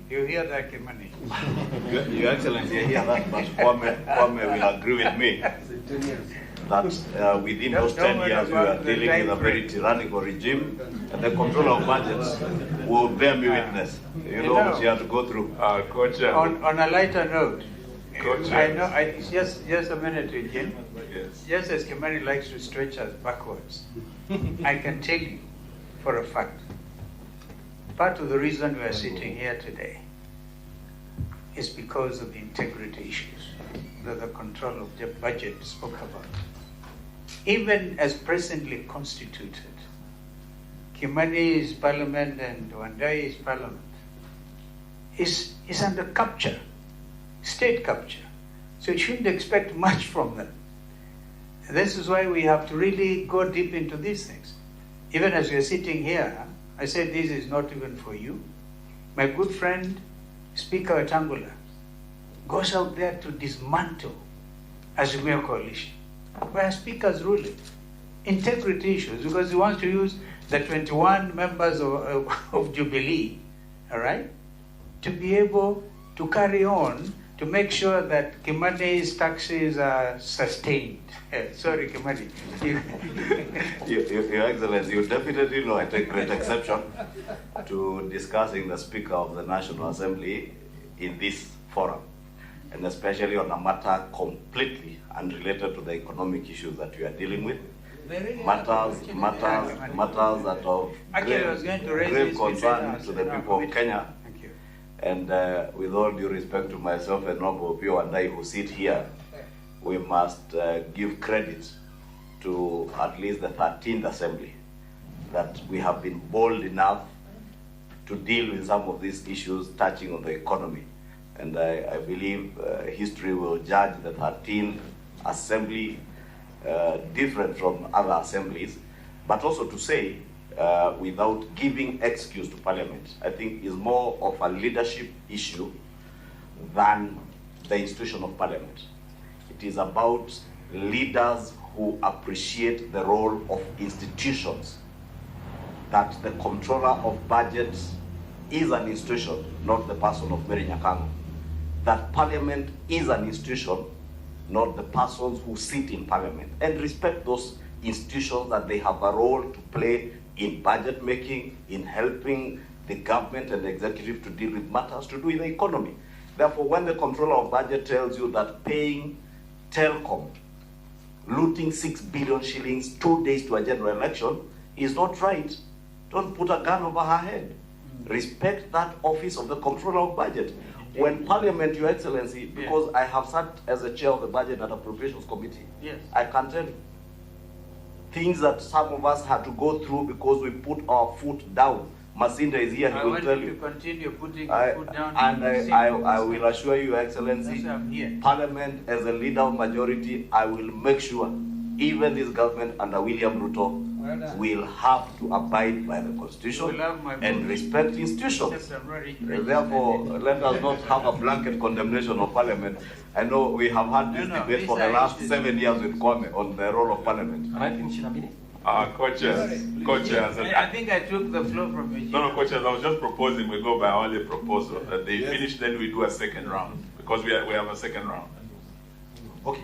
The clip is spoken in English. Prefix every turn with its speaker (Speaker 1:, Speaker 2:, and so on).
Speaker 1: You hear that, Kimani?
Speaker 2: Your Excellency, I hear that, but Kwame will agree with me that within those 10 years we are dealing with a very tyrannical regime, and the control of budgets will bear me witness. You know what you have to go through.
Speaker 1: On a lighter note,
Speaker 3: I
Speaker 1: know, just a minute, Eugene.
Speaker 3: Yes.
Speaker 1: Just as Kimani likes to stretch us backwards, I can tell you for a fact, part of the reason we are sitting here today is because of the integrity issues that the control of the budget spoke about. Even as presently constituted, Kimani's parliament and Wandai's parliament is under capture, state capture. So you shouldn't expect much from them. This is why we have to really go deep into these things. Even as we are sitting here, I said this is not even for you. My good friend, Speaker Wetangula, goes out there to dismantle Azimio coalition, where speakers ruling. Integrity issues, because he wants to use the 21 members of Jubilee, all right, to be able to carry on to make sure that Kimani's taxes are sustained. Sorry, Kimani.
Speaker 2: Your Excellency, you definitely know I take great exception to discussing the Speaker of the National Assembly in this forum, and especially on a matter completely unrelated to the economic issues that we are dealing with. Matters that of grave concern to the people of Kenya. And with all due respect to myself and Noble Pio and I who sit here, we must give credit to at least the 13th Assembly that we have been bold enough to deal with some of these issues touching on the economy. And I believe history will judge the 13th Assembly different from other assemblies, but also to say, without giving excuse to Parliament, I think is more of a leadership issue than the institution of Parliament. It is about leaders who appreciate the role of institutions, that the controller of budgets is an institution, not the person of Mary Nyakango, that Parliament is an institution, not the persons who sit in Parliament, and respect those institutions, that they have a role to play in budget making, in helping the government and the executive to deal with matters to do with the economy. Therefore, when the controller of budget tells you that paying Telcom, looting 6 billion shillings 2 days to a general election is not right, don't put a gun over her head. Respect that office of the controller of budget. When Parliament, Your Excellency, because I have sat as a chair of the Budget and Appropriations Committee, I can tell you, things that some of us had to go through because we put our foot down. Masinda is here, he will tell you.
Speaker 1: To continue putting your foot down.
Speaker 2: And I will assure you, Your Excellency, Parliament as a leader of majority, I will make sure even this government under William Ruto will have to abide by the Constitution and respect institutions. Therefore, let us not have a blanket condemnation of Parliament. I know we have had this debate for the last 7 years with Kwame on the role of Parliament.
Speaker 3: Can I finish in a minute? Co-chairs.
Speaker 1: I think I took the floor from you.
Speaker 3: No, co-chairs, I was just proposing we go by only proposal. That they finish, then we do a second round. Because we have a second round.
Speaker 4: Okay.